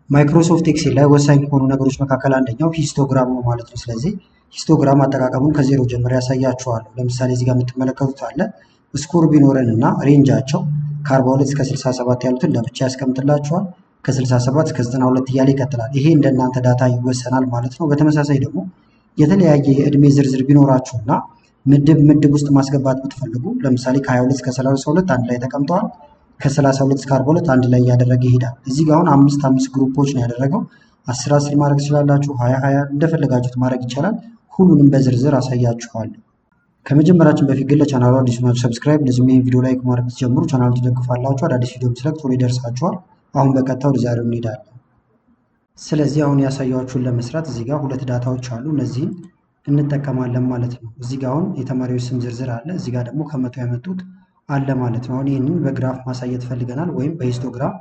ማይክሮሶፍት ኤክሴል ላይ ወሳኝ ከሆኑ ነገሮች መካከል አንደኛው ሂስቶግራም ነው ማለት ነው። ስለዚህ ሂስቶግራም አጠቃቀሙን ከዜሮ ጀምሮ ያሳያችኋለሁ። ለምሳሌ እዚህ ጋር የምትመለከቱት አለ ስኮር ቢኖረን እና ሬንጃቸው ከ42 እስከ 67 ያሉትን ለብቻ ያስቀምጥላችኋል። ከ67 እስከ 92 እያለ ይቀጥላል። ይሄ እንደናንተ ዳታ ይወሰናል ማለት ነው። በተመሳሳይ ደግሞ የተለያየ የእድሜ ዝርዝር ቢኖራችሁና ምድብ ውስጥ ማስገባት ብትፈልጉ ለምሳሌ ከ22 እስከ 32 አንድ ላይ ተቀምጠዋል። ከ32 እስከ 42 አንድ ላይ እያደረገ ይሄዳል። እዚህ ጋር አሁን አምስት ግሩፖች ነው ያደረገው። 10 ማድረግ ትችላላችሁ፣ 20 እንደፈለጋችሁት ማድረግ ይቻላል። ሁሉንም በዝርዝር አሳያችኋለሁ። ከመጀመራችን በፊት ግን ለቻናሉ አዲስ ናችሁ ሰብስክራይብ፣ ለዚህም ይሄን ቪዲዮ ላይክ ማድረግ ትጀምሩ ቻናሉ ትደግፋላችሁ። አዳዲስ ቪዲዮ ስለቅ ቶሎ ይደርሳችኋል። አሁን በቀጥታ ወደ ዛሬው እንሄዳለን። ስለዚህ አሁን ያሳያችሁን ለመስራት እዚህ ጋር ሁለት ዳታዎች አሉ። እነዚህን እንጠቀማለን ማለት ነው። እዚህ ጋር አሁን የተማሪዎች ስም ዝርዝር አለ። እዚህ ጋር ደግሞ ከመቶ ያመጡት አለ ማለት ነው። አሁን ይህንን በግራፍ ማሳየት ፈልገናል ወይም በሂስቶግራም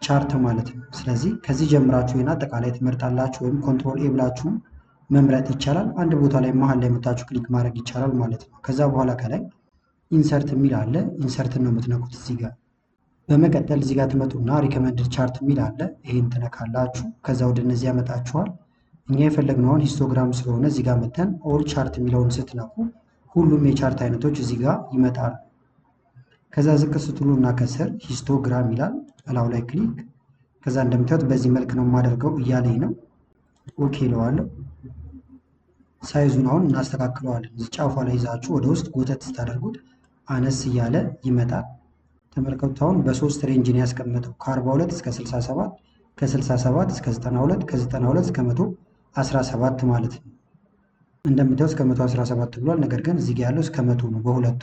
ቻርት ማለት ነው። ስለዚህ ከዚህ ጀምራችሁ ይህን አጠቃላይ ትመርጣላችሁ ወይም ኮንትሮል ኤ ብላችሁ መምረጥ ይቻላል። አንድ ቦታ ላይ መሀል ላይ መታችሁ ክሊክ ማድረግ ይቻላል ማለት ነው። ከዛ በኋላ ከላይ ኢንሰርት የሚል አለ። ኢንሰርትን ነው የምትነኩት እዚህ ጋር። በመቀጠል እዚህ ጋር ትመጡና ሪከመንድድ ቻርት የሚል አለ። ይህን ትነካላችሁ። ከዛ ወደ እነዚህ ያመጣችኋል። እኛ የፈለግነው አሁን ሂስቶግራም ስለሆነ እዚህ ጋር መተን ኦል ቻርት የሚለውን ስትነኩ ሁሉም የቻርት አይነቶች እዚህ ጋር ይመጣሉ። ከዛ ዝቅ ስትሉ እና ከስር ሂስቶግራም ይላል እላው ላይ ክሊክ። ከዛ እንደምታዩት በዚህ መልክ ነው የማደርገው እያለኝ ነው። ኦኬ እለዋለሁ። ሳይዙን አሁን እናስተካክለዋለን። እዚህ ጫፏ ላይ ይዛችሁ ወደ ውስጥ ጎተት ስታደርጉት አነስ እያለ ይመጣል። ተመልከቱት። አሁን በሶስት ሬንጅ ነው ያስቀመጠው ከ42 እስከ 67፣ ከ67 እስከ 92፣ ከ92 እስከ 117 ማለት ነው። እንደምታዩት እስከ 117 ብሏል። ነገር ግን እዚህ ጋር ያለው እስከ 100 ነው። በሁለቱ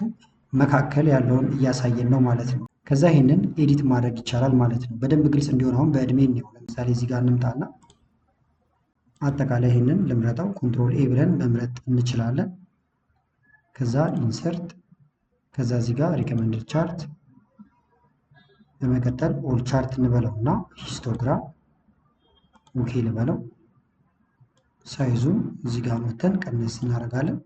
መካከል ያለውን እያሳየን ነው ማለት ነው። ከዛ ይህንን ኤዲት ማድረግ ይቻላል ማለት ነው። በደንብ ግልጽ እንዲሆን አሁን በእድሜ ነው። ለምሳሌ እዚህ ጋር እንምጣና አጠቃላይ ይህንን ልምረጠው። ኮንትሮል ኤ ብለን መምረጥ እንችላለን። ከዛ ኢንሰርት፣ ከዛ እዚህ ጋር ሪከመንድድ ቻርት፣ በመቀጠል ኦል ቻርት እንበለው እና ሂስቶግራም ኦኬ ልበለው። ሳይዙን እዚህ ጋር መተን ቀነስ እናደርጋለን።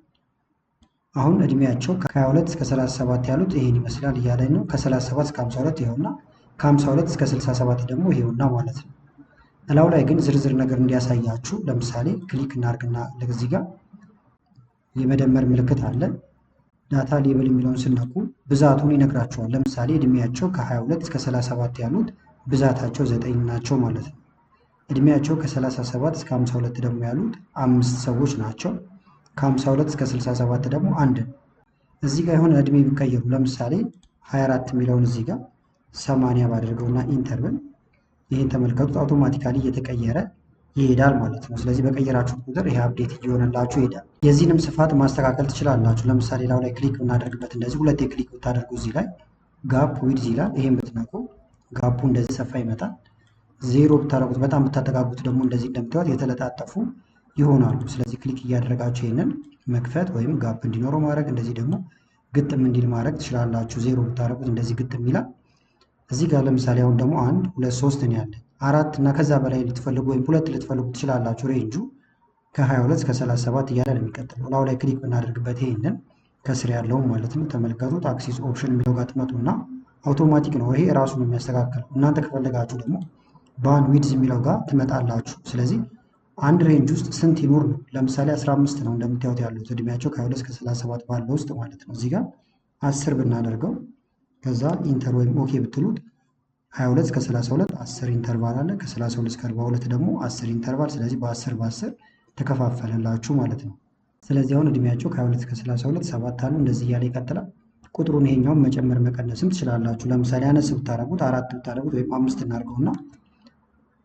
አሁን እድሜያቸው ከ22 እስከ 37 ያሉት ይሄን ይመስላል እያለኝ ነው። ከ37 እስከ 52 ይሄውና፣ ከ52 እስከ 67 ደግሞ ይሄውና ማለት ነው። እላው ላይ ግን ዝርዝር ነገር እንዲያሳያችሁ ለምሳሌ ክሊክ እናርግና ለዚህ ጋር የመደመር ምልክት አለ። ዳታ ሌብል የሚለውን ስነኩ ብዛቱን ይነግራቸዋል። ለምሳሌ እድሜያቸው ከ22 እስከ 37 ያሉት ብዛታቸው 9 ናቸው ማለት ነው። እድሜያቸው ከ37 እስከ 52 ደግሞ ያሉት 5 ሰዎች ናቸው። ከ52 እስከ 67 ደግሞ አንድ ነው። እዚህ ጋር የሆነ እድሜ ቢቀየሩ ለምሳሌ 24 የሚለውን እዚህ ጋር 80 ባደርገውና ኢንተር ብል ይህን ተመልከቱት። አውቶማቲካሊ እየተቀየረ ይሄዳል ማለት ነው። ስለዚህ በቀየራችሁት ቁጥር ይሄ አፕዴት እየሆነላችሁ ይሄዳል። የዚህንም ስፋት ማስተካከል ትችላላችሁ። ለምሳሌ ላው ላይ ክሊክ ብናደርግበት እንደዚህ ሁለቴ ክሊክ ብታደርጉ እዚህ ላይ ጋፕ ዊድዝ ይላል። ይሄን ብትነኩ ጋፑ እንደዚህ ሰፋ ይመጣል። ዜሮ ብታደርጉት በጣም ብታጠጋጉት ደግሞ እንደዚህ እንደምታዩት የተለጣጠፉ ይሆናሉ። ስለዚህ ክሊክ እያደረጋችሁ ይሄንን መክፈት ወይም ጋፕ እንዲኖረው ማድረግ፣ እንደዚህ ደግሞ ግጥም እንዲል ማድረግ ትችላላችሁ። ዜሮ ብታደርጉት እንደዚህ ግጥም ይላል። እዚህ ጋር ለምሳሌ አሁን ደግሞ 1 2 3 ነው ያለ 4 እና ከዛ በላይ ልትፈልጉ ወይም 2 ልትፈልጉ ትችላላችሁ። ሬንጁ ከ22 እስከ 37 እያለ ነው የሚቀጥለው። ላው ላይ ክሊክ ብናደርግበት ይሄንን ከስር ያለው ማለት ነው ተመልከቱት። አክሲስ ኦፕሽን የሚለው ጋር ትመጡና አውቶማቲክ ነው ይሄ ራሱ ነው የሚያስተካክለው። እናንተ ከፈለጋችሁ ደግሞ ባን ዊድዝ የሚለው ጋር ትመጣላችሁ። ስለዚህ አንድ ሬንጅ ውስጥ ስንት ይኖር ነው። ለምሳሌ 15 ነው እንደምታዩት ያሉት እድሜያቸው ከ22 እስከ 37 ባለው ውስጥ ማለት ነው። እዚህ ጋር 10 ብናደርገው ከዛ ኢንተር ወይም ኦኬ ብትሉት 22 እስከ 32 10 ኢንተርቫል አለ። ከ32 እስከ 42 ደግሞ 10 ኢንተርቫል። ስለዚህ በ10 በ10 ተከፋፈለላችሁ ማለት ነው። ስለዚህ አሁን እድሜያቸው ከ22 እስከ 32 7 አሉ። እንደዚህ እያለ ይቀጥላል። ቁጥሩን ይሄኛውን መጨመር መቀነስም ትችላላችሁ። ለምሳሌ አነስ ብታደርጉት 4 ብታደርጉት ወይም 5 እናድርገውና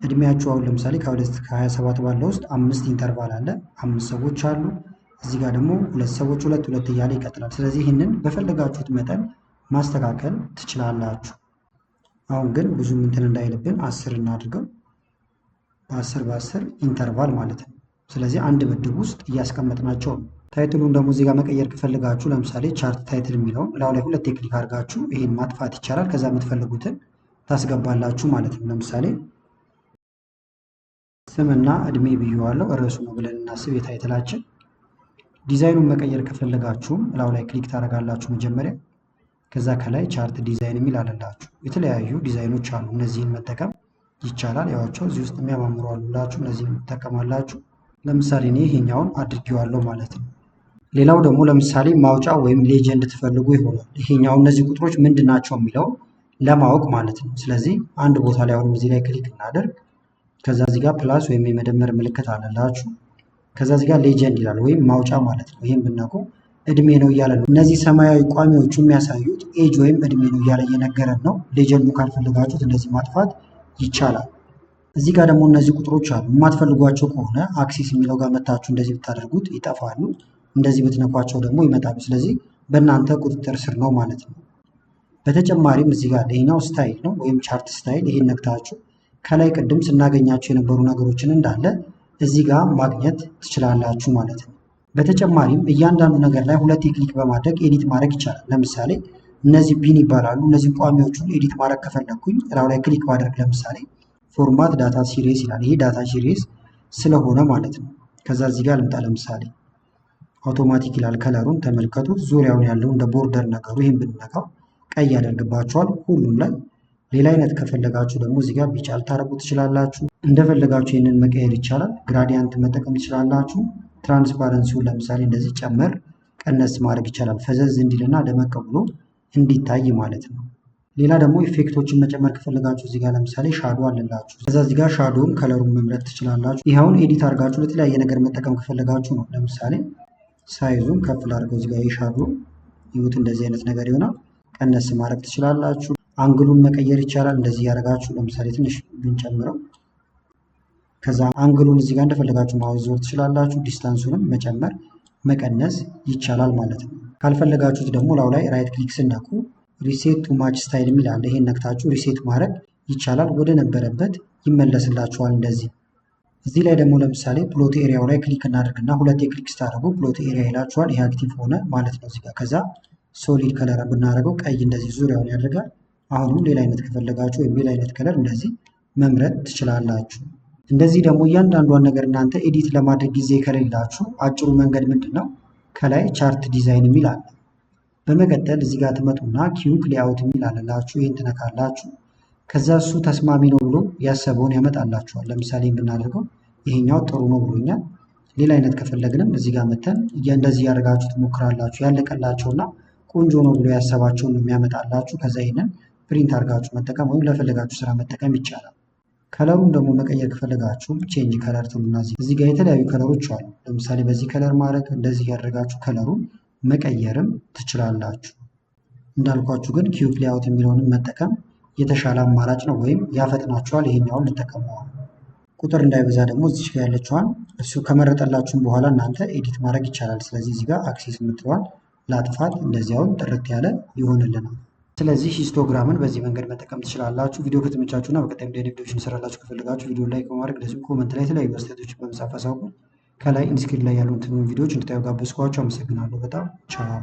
እድሜያቸው አሁን ለምሳሌ ከ22 እስከ 27 ባለው ውስጥ 5 ኢንተርቫል አለ። 5 ሰዎች አሉ። እዚህ ጋር ደግሞ 2 ሰዎች 2 2 እያለ ይቀጥላል። ስለዚህ ይህንን በፈለጋችሁት መጠን ማስተካከል ትችላላችሁ። አሁን ግን ብዙም እንትን እንዳይልብን 10 እናድርገው። በ10 በ10 ኢንተርቫል ማለት ነው። ስለዚህ አንድ ምድብ ውስጥ እያስቀመጥናቸው ነው። ታይትሉን ደግሞ እዚህ ጋር መቀየር ከፈለጋችሁ ለምሳሌ ቻርት ታይትል የሚለውን እላው ላይ ሁለት ክሊክ አድርጋችሁ ይሄን ማጥፋት ይቻላል። ከዛ የምትፈልጉትን ታስገባላችሁ ማለት ነው። ለምሳሌ ስምና እድሜ ብየዋለሁ። ርዕሱ ነው ብለን እናስብ የታይትላችን። ዲዛይኑን መቀየር ከፈለጋችሁም እላው ላይ ክሊክ ታደርጋላችሁ መጀመሪያ። ከዛ ከላይ ቻርት ዲዛይን የሚል አለላችሁ። የተለያዩ ዲዛይኖች አሉ። እነዚህን መጠቀም ይቻላል። ያዋቸው እዚህ ውስጥ የሚያማምሩ አሉላችሁ፣ እነዚህ ትጠቀማላችሁ። ለምሳሌ እኔ ይሄኛውን አድርጌዋለሁ ማለት ነው። ሌላው ደግሞ ለምሳሌ ማውጫ ወይም ሌጀንድ ትፈልጉ ይሆናል። ይሄኛው እነዚህ ቁጥሮች ምንድን ናቸው የሚለው ለማወቅ ማለት ነው። ስለዚህ አንድ ቦታ ላይ አሁንም እዚህ ላይ ክሊክ እናደርግ። ከዛ እዚህ ጋር ፕላስ ወይም የመደመር ምልክት አለላችሁ። ከዛ እዚህ ጋር ሌጀንድ ይላል ወይም ማውጫ ማለት ነው። ይህም ብናውቀው እድሜ ነው እያለ ነው። እነዚህ ሰማያዊ ቋሚዎቹ የሚያሳዩት ኤጅ ወይም እድሜ ነው እያለ እየነገረን ነው። ሌጀንዱ ካልፈልጋችሁት እንደዚህ ማጥፋት ይቻላል። እዚህ ጋር ደግሞ እነዚህ ቁጥሮች አሉ። የማትፈልጓቸው ከሆነ አክሲስ የሚለው ጋር መታችሁ እንደዚህ ብታደርጉት ይጠፋሉ። እንደዚህ ብትነኳቸው ደግሞ ይመጣሉ። ስለዚህ በእናንተ ቁጥጥር ስር ነው ማለት ነው። በተጨማሪም እዚህ ጋር ይሄኛው ስታይል ነው ወይም ቻርት ስታይል። ይሄን ነክታችሁ ከላይ ቅድም ስናገኛቸው የነበሩ ነገሮችን እንዳለ እዚህ ጋር ማግኘት ትችላላችሁ ማለት ነው። በተጨማሪም እያንዳንዱ ነገር ላይ ሁለት ክሊክ በማድረግ ኤዲት ማድረግ ይቻላል። ለምሳሌ እነዚህ ቢን ይባላሉ። እነዚህ ቋሚዎቹን ኤዲት ማድረግ ከፈለግኩኝ እላው ላይ ክሊክ ማድረግ ለምሳሌ ፎርማት ዳታ ሲሪስ ይላል። ይሄ ዳታ ሲሪስ ስለሆነ ማለት ነው። ከዛ እዚህ ጋር ልምጣ። ለምሳሌ አውቶማቲክ ይላል። ከለሩን ተመልከቱት። ዙሪያውን ያለው እንደ ቦርደር ነገሩ ይህን ብንነካው ቀይ ያደርግባቸዋል ሁሉም ላይ። ሌላ አይነት ከፈለጋችሁ ደግሞ እዚህ ጋር ቢጫ ልታደርጉ ትችላላችሁ። እንደፈለጋችሁ ይህንን መቀየር ይቻላል። ግራዲያንት መጠቀም ትችላላችሁ። ትራንስፓረንሲውን ለምሳሌ እንደዚህ ጨመር ቀነስ ማድረግ ይቻላል። ፈዘዝ እንዲልና ደመቅ ብሎ እንዲታይ ማለት ነው። ሌላ ደግሞ ኢፌክቶችን መጨመር ከፈለጋችሁ እዚህ ጋር ለምሳሌ ሻዶ አለላችሁ። ከዛ እዚህ ጋር ሻዶውን ከለሩን መምረጥ ትችላላችሁ። ይኸውን ኤዲት አድርጋችሁ ለተለያየ ነገር መጠቀም ከፈለጋችሁ ነው። ለምሳሌ ሳይዙን ከፍ ላድርገው። እዚህ ጋር የሻዶ ይሁት እንደዚህ አይነት ነገር ይሆናል። ቀነስ ማድረግ ትችላላችሁ። አንግሉን መቀየር ይቻላል። እንደዚህ ያደርጋችሁ ለምሳሌ ትንሽ ብንጨምረው ከዛ አንግሉን እዚህ ጋር እንደፈለጋችሁ ማወዞር ትችላላችሁ። ዲስታንሱንም መጨመር መቀነስ ይቻላል ማለት ነው። ካልፈለጋችሁት ደግሞ ላው ላይ ራይት ክሊክ ስነኩ ሪሴት ቱ ማች ስታይል የሚል አለ። ይሄን ነክታችሁ ሪሴት ማድረግ ይቻላል። ወደ ነበረበት ይመለስላችኋል እንደዚህ። እዚህ ላይ ደግሞ ለምሳሌ ፕሎት ኤሪያው ላይ ክሊክ እናደርግና ሁለት የክሊክ ስታደርጉ ፕሎት ኤሪያ ይላችኋል። ይሄ አክቲቭ ሆነ ማለት ነው እዚህ ጋር። ከዛ ሶሊድ ከለር ብናደርገው ቀይ እንደዚህ ዙሪያውን ያደርጋል። አሁንም ሌላ አይነት ከፈለጋችሁ ወይም ሌላ አይነት ከለር እንደዚህ መምረጥ ትችላላችሁ። እንደዚህ ደግሞ እያንዳንዷን ነገር እናንተ ኤዲት ለማድረግ ጊዜ ከሌላችሁ አጭሩ መንገድ ምንድን ነው? ከላይ ቻርት ዲዛይን የሚል አለ። በመቀጠል እዚህ ጋር ትመጡና ኪዩክ ሌአውት የሚል አለላችሁ። ይህን ትነካላችሁ። ከዛ እሱ ተስማሚ ነው ብሎ ያሰበውን ያመጣላችኋል። ለምሳሌ የምናደርገው ይሄኛው ጥሩ ነው ብሎኛል። ሌላ አይነት ከፈለግንም እዚህ ጋር መተን እንደዚህ ያደርጋችሁ ትሞክራላችሁ። ያለቀላቸውና ቆንጆ ነው ብሎ ያሰባቸውን የሚያመጣላችሁ። ከዛ ይህንን ፕሪንት አድርጋችሁ መጠቀም ወይም ለፈለጋችሁ ስራ መጠቀም ይቻላል። ከለሩን ደግሞ መቀየር ከፈለጋችሁ ቼንጅ ከለር ትሉና እዚህ ጋር የተለያዩ ከለሮች አሉ። ለምሳሌ በዚህ ከለር ማድረግ እንደዚህ ያደርጋችሁ ከለሩን መቀየርም ትችላላችሁ። እንዳልኳችሁ ግን ኪዩክ ሌአውት የሚለውንም መጠቀም የተሻለ አማራጭ ነው ወይም ያፈጥናችኋል። ይሄኛውን ልጠቀመዋል። ቁጥር እንዳይበዛ ደግሞ እዚህ ጋር ያለችዋን እሱ ከመረጠላችሁም በኋላ እናንተ ኤዲት ማድረግ ይቻላል። ስለዚህ እዚህ ጋር አክሴስ የምትለዋል ላጥፋት፣ እንደዚያውን ጥርት ያለ ይሆንልናል። ስለዚህ ሂስቶግራምን በዚህ መንገድ መጠቀም ትችላላችሁ። ቪዲዮ ከተመቻችሁና በቀጣይ ቪዲዮዎችን እንሰራላችሁ ከፈለጋችሁ ቪዲዮ ላይክ በማድረግ እንደዚሁም ኮመንት ላይ የተለያዩ አስተያየቶችን በመጻፍ አሳውቁን። ከላይ ኢንስክሪን ላይ ያሉትን ቪዲዮዎች እንድታዩ ጋበዝኳችሁ። አመሰግናለሁ በጣም ቻው።